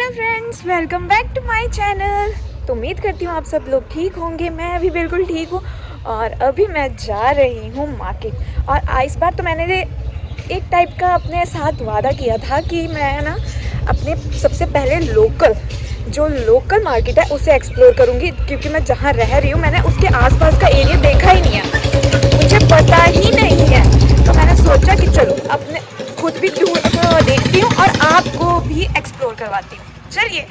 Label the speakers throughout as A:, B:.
A: Hello friends, welcome back to my channel. तो उम्मीद करती हूँ आप सब लोग ठीक होंगे। मैं अभी बिल्कुल ठीक हूँ और अभी मैं जा रही हूँ मार्केट। और इस बार तो मैंने एक टाइप का अपने साथ वादा किया था कि मैं ना अपने सबसे पहले लोकल मार्केट है उसे एक्सप्लोर करूँगी, क्योंकि मैं जहाँ रह रही हूँ मैंने उसके आसपास का एरिया देखा ही नहीं है, मुझे पता ही नहीं है। तो मैंने सोचा कि चलो अपने खुद भी देखती हूँ और आपको भी एक्सप्लोर करवाती हूँ। चलिए।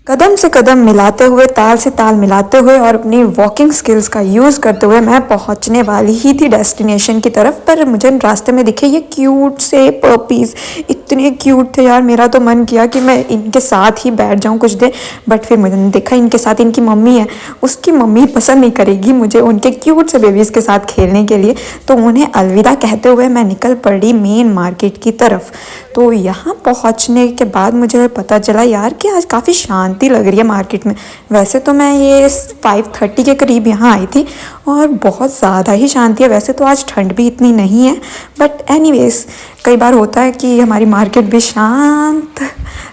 B: कदम से कदम मिलाते हुए, ताल से ताल मिलाते हुए और अपनी वॉकिंग स्किल्स का यूज़ करते हुए मैं पहुंचने वाली ही थी डेस्टिनेशन की तरफ। पर मुझे रास्ते में दिखे ये क्यूट से पपीज़, इतने क्यूट थे यार। मेरा तो मन किया कि मैं इनके साथ ही बैठ जाऊं कुछ देर, बट फिर मुझे देखा इनके साथ इनकी मम्मी है, उसकी मम्मी पसंद नहीं करेगी मुझे उनके क्यूट से बेबीज़ के साथ खेलने के लिए। तो उन्हें अलविदा कहते हुए मैं निकल पड़ी मेन मार्केट की तरफ। तो यहाँ पहुँचने के बाद मुझे पता चला यार कि आज काफ़ी शांति लग रही है मार्केट में। वैसे तो मैं ये 5:30 के करीब यहाँ आई थी और बहुत ज़्यादा ही शांति है। वैसे तो आज ठंड भी इतनी नहीं है, बट एनीवेज कई बार होता है कि हमारी मार्केट भी शांत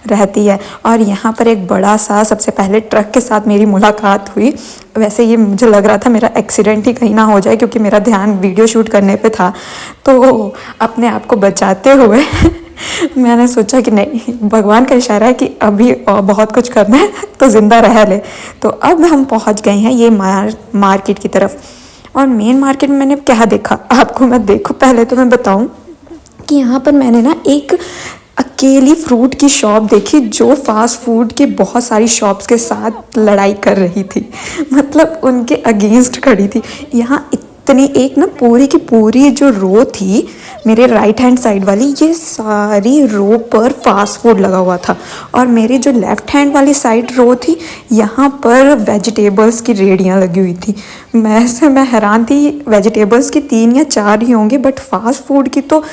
B: रहती है। और यहाँ पर एक बड़ा सा सबसे पहले ट्रक के साथ मेरी मुलाकात हुई। वैसे ये मुझे लग रहा था मेरा एक्सीडेंट ही कहीं ना हो जाए, क्योंकि मेरा ध्यान वीडियो शूट करने पे था। तो अपने आप को बचाते हुए मैंने सोचा कि नहीं, भगवान का इशारा है कि अभी बहुत कुछ करना है तो ज़िंदा रह ले। तो अब हम पहुंच गए हैं ये मार्केट की तरफ। और मेन मार्केट में मैंने क्या देखा आपको मैं देखूं, पहले तो मैं बताऊं कि यहाँ पर मैंने ना एक अकेली फ्रूट की शॉप देखी जो फास्ट फूड के बहुत सारी शॉप्स के साथ लड़ाई कर रही थी, मतलब उनके अगेंस्ट खड़ी थी। यहाँ इतनी एक ना पूरी की पूरी जो रो थी मेरे राइट हैंड साइड वाली, ये सारी रो पर फास्ट फूड लगा हुआ था। और मेरी जो लेफ्ट हैंड वाली साइड रो थी, यहाँ पर वेजिटेबल्स की रेडियाँ लगी हुई थी। मैं हैरान थी, वेजिटेबल्स की 3 या 4 ही होंगे, बट फास्ट फूड की तो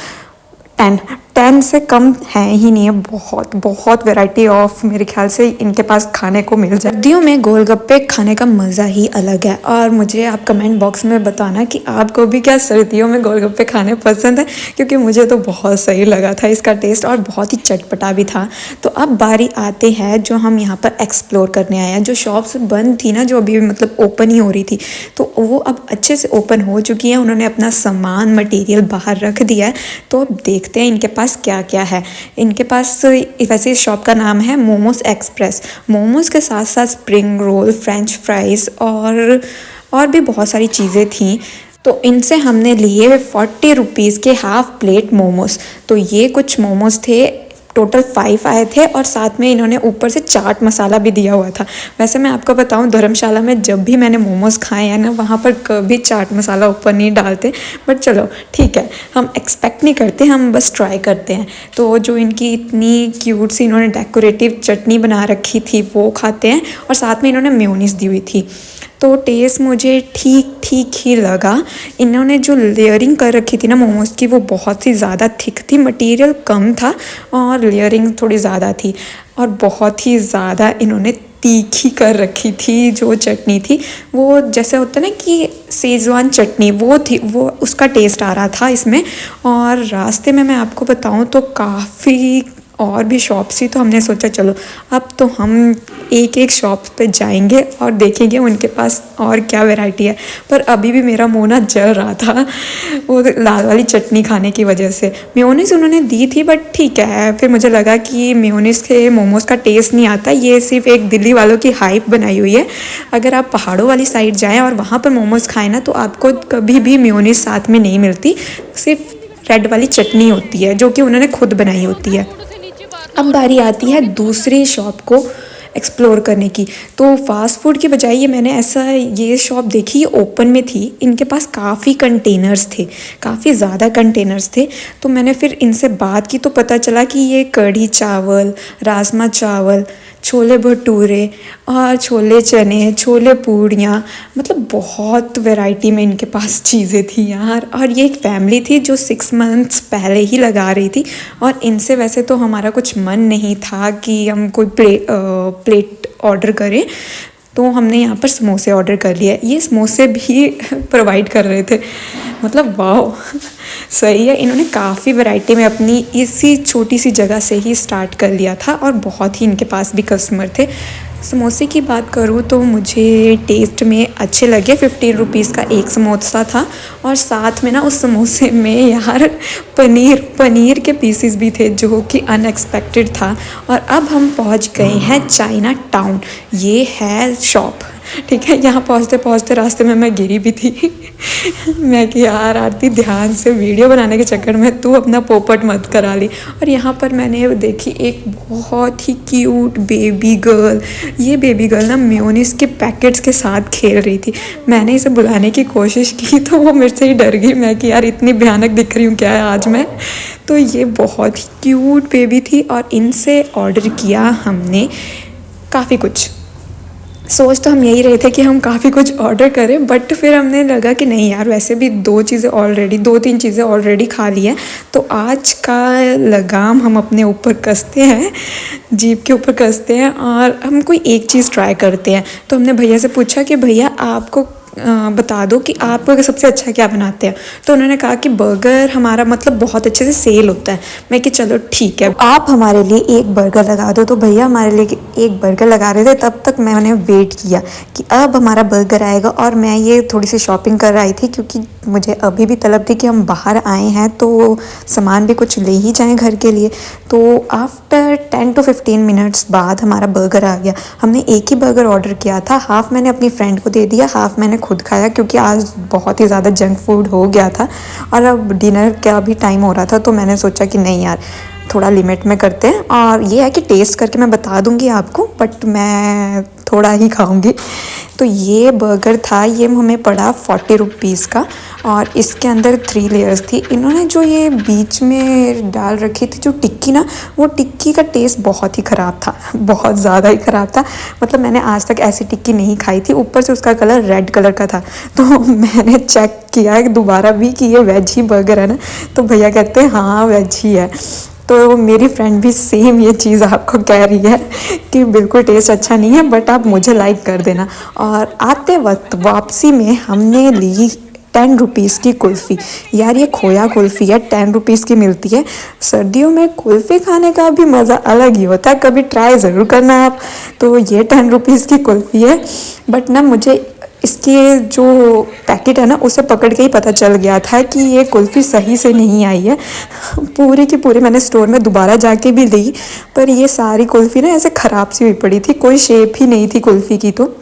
B: 10 से कम है ही नहीं है। बहुत बहुत वैरायटी ऑफ मेरे ख्याल से इनके पास खाने को मिल जाए। सर्दियों में गोलगप्पे खाने का मज़ा ही अलग है। और मुझे आप कमेंट बॉक्स में बताना कि आपको भी क्या सर्दियों में गोलगप्पे खाने पसंद है, क्योंकि मुझे तो बहुत सही लगा था इसका टेस्ट और बहुत ही चटपटा भी था। तो अब बारी आते हैं जो हम यहाँ पर एक्सप्लोर करने आए हैं। जो शॉप्स बंद थी ना, जो अभी मतलब ओपन ही हो रही थी, तो वो अब अच्छे से ओपन हो चुकी है। उन्होंने अपना सामान मटेरियल बाहर रख दिया है। तो अब देखते हैं इनके पास क्या क्या है। इनके पास वैसे इस शॉप का नाम है मोमोज एक्सप्रेस। मोमोज के साथ साथ स्प्रिंग रोल, फ्रेंच फ्राइज़ और भी बहुत सारी चीज़ें थी। तो इनसे हमने लिए 40 रुपीज़ के हाफ प्लेट मोमोज। तो ये कुछ मोमोज थे, टोटल 5 आए थे और साथ में इन्होंने ऊपर से चाट मसाला भी दिया हुआ था। वैसे मैं आपको बताऊं, धर्मशाला में जब भी मैंने मोमोज़ खाए हैं ना, वहाँ पर कभी चाट मसाला ऊपर नहीं डालते। बट चलो ठीक है, हम एक्सपेक्ट नहीं करते, हम बस ट्राई करते हैं। तो जो इनकी इतनी क्यूट सी इन्होंने डेकोरेटिव चटनी बना रखी थी वो खाते हैं, और साथ में इन्होंने मेयोनीज दी हुई थी। तो टेस्ट मुझे ठीक ठीक ही लगा। इन्होंने जो लेयरिंग कर रखी थी ना मोमोज़ की, वो बहुत ही ज़्यादा थिक थी, मटेरियल कम था और लेयरिंग थोड़ी ज़्यादा थी। और बहुत ही ज़्यादा इन्होंने तीखी कर रखी थी। जो चटनी थी वो जैसे होता है ना कि सेजवान चटनी, वो थी, वो उसका टेस्ट आ रहा था इसमें। और रास्ते में मैं आपको बताऊं तो काफ़ी और भी शॉप्स थी। तो हमने सोचा चलो अब तो हम एक एक शॉप पे जाएंगे और देखेंगे उनके पास और क्या वैरायटी है। पर अभी भी मेरा मुँह ना जल रहा था वो लाल वाली चटनी खाने की वजह से। मेयोनीज उन्होंने दी थी, बट ठीक है। फिर मुझे लगा कि मेयोनीज के मोमोज़ का टेस्ट नहीं आता, ये सिर्फ एक दिल्ली वालों की हाइप बनाई हुई है। अगर आप पहाड़ों वाली साइड जाएँ और वहाँ पर मोमोज़ खाएँ ना, तो आपको कभी भी मेयोनीज साथ में नहीं मिलती, सिर्फ रेड वाली चटनी होती है जो कि उन्होंने खुद बनाई होती है। अब बारी आती है दूसरी शॉप को एक्सप्लोर करने की। तो फास्ट फूड की बजाय ये शॉप देखी, ये ओपन में थी। इनके पास काफ़ी कंटेनर्स थे, काफ़ी ज़्यादा कंटेनर्स थे। तो मैंने फिर इनसे बात की तो पता चला कि ये कढ़ी चावल, राजमा चावल, छोले भटूरे और छोले चने, छोले पूड़ियाँ, मतलब बहुत वैरायटी में इनके पास चीज़ें थी यार। और ये एक फैमिली थी जो 6 मंथ्स पहले ही लगा रही थी। और इनसे वैसे तो हमारा कुछ मन नहीं था कि हम कोई प्लेट ऑर्डर करें, तो हमने यहाँ पर समोसे ऑर्डर कर लिए। ये समोसे भी प्रोवाइड कर रहे थे, मतलब वाह सही है। इन्होंने काफ़ी वैरायटी में अपनी इसी छोटी सी जगह से ही स्टार्ट कर लिया था और बहुत ही इनके पास भी कस्टमर थे। समोसे की बात करूँ तो मुझे टेस्ट में अच्छे लगे। 15 रुपीज़ का एक समोसा था और साथ में ना उस समोसे में यार पनीर के पीसेस भी थे जो कि अनएक्सपेक्टेड था। और अब हम पहुंच गए हैं चाइना टाउन। ये है शॉप, ठीक है। यहाँ पहुँचते पहुँचते रास्ते में मैं गिरी भी थी मैं कि यार आरती ध्यान से वीडियो बनाने के चक्कर में तू अपना पोपट मत करा ली। और यहाँ पर मैंने देखी एक बहुत ही क्यूट बेबी गर्ल। ये बेबी गर्ल ना मेयोनीज के पैकेट्स के साथ खेल रही थी। मैंने इसे बुलाने की कोशिश की तो वो मेरे से ही डर गई। मैं कि यार इतनी भयानक दिख रही हूँ क्या है आज मैं। तो ये बहुत ही क्यूट बेबी थी और इनसे ऑर्डर किया हमने काफ़ी कुछ। सोच तो हम यही रहे थे कि हम काफ़ी कुछ ऑर्डर करें, बट फिर हमने लगा कि नहीं यार वैसे भी दो तीन चीज़ें ऑलरेडी खा ली हैं, तो आज का लगाम हम अपने ऊपर कसते हैं, जीभ के ऊपर कसते हैं और हम कोई एक चीज़ ट्राई करते हैं। तो हमने भैया से पूछा कि भैया आपको बता दो कि आप सबसे अच्छा क्या बनाते हैं। तो उन्होंने कहा कि बर्गर हमारा मतलब बहुत अच्छे से सेल होता है। मैं कि चलो ठीक है आप हमारे लिए एक बर्गर लगा दो। तो भैया हमारे लिए एक बर्गर लगा रहे थे, तब तक मैंने वेट किया कि अब हमारा बर्गर आएगा। और मैं ये थोड़ी सी शॉपिंग कर रही थी क्योंकि मुझे अभी भी तलब थी कि हम बाहर आए हैं तो सामान भी कुछ ले ही जाएं घर के लिए। तो आफ्टर 10 to 15 मिनट्स बाद हमारा बर्गर आ गया। हमने एक ही बर्गर ऑर्डर किया था, हाफ़ मैंने अपनी फ्रेंड को दे दिया, हाफ़ मैंने खुद खाया क्योंकि आज बहुत ही ज़्यादा जंक फूड हो गया था और अब डिनर का भी टाइम हो रहा था। तो मैंने सोचा कि नहीं यार थोड़ा लिमिट में करते हैं। और ये है कि टेस्ट करके मैं बता दूंगी आपको, बट मैं थोड़ा ही खाऊंगी। तो ये बर्गर था, ये हमें पड़ा 40 रुपीज़ का और इसके अंदर 3 लेयर्स थी। इन्होंने जो ये बीच में डाल रखी थी जो टिक्की ना, वो टिक्की का टेस्ट बहुत ही ख़राब था, बहुत ज़्यादा ही ख़राब था। मतलब मैंने आज तक ऐसी टिक्की नहीं खाई थी। ऊपर से उसका कलर रेड कलर का था। तो मैंने चेक किया दोबारा भी कि ये वेज ही बर्गर है ना, तो भैया कहते हैं हाँ वेज ही है। तो मेरी फ्रेंड भी सेम ये चीज़ आपको कह रही है कि बिल्कुल टेस्ट अच्छा नहीं है, बट आप मुझे लाइक कर देना। और आते वक्त वापसी में हमने ली 10 रुपीज़ की कुल्फ़ी। यार ये खोया कुल्फ़ी है, 10 रुपीज़ की मिलती है। सर्दियों में कुल्फ़ी खाने का भी मज़ा अलग ही होता है, कभी ट्राई ज़रूर करना आप। तो ये 10 रुपीज़ की कुल्फ़ी है, बट ना मुझे इसके जो पैकेट है ना उसे पकड़ के ही पता चल गया था कि ये कुल्फ़ी सही से नहीं आई है। पूरी की पूरी मैंने स्टोर में दोबारा जाके भी ली, पर ये सारी कुल्फ़ी ना ऐसे ख़राब सी हुई पड़ी थी, कोई शेप ही नहीं थी कुल्फ़ी की। तो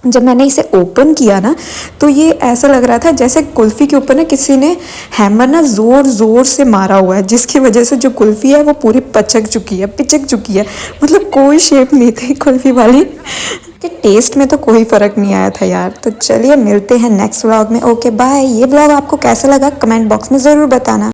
B: जब मैंने इसे ओपन किया ना तो ये ऐसा लग रहा था जैसे कुल्फ़ी के ऊपर ना किसी ने हैमर ना ज़ोर से मारा हुआ है, जिसकी वजह से जो कुल्फ़ी है वो पूरी पिचक चुकी है। मतलब कोई शेप नहीं थी कुल्फ़ी वाली। कि टेस्ट में तो कोई फ़र्क नहीं आया था यार। तो चलिए मिलते हैं नेक्स्ट व्लॉग में। Okay bye. ये व्लॉग आपको कैसा लगा कमेंट बॉक्स में ज़रूर बताना।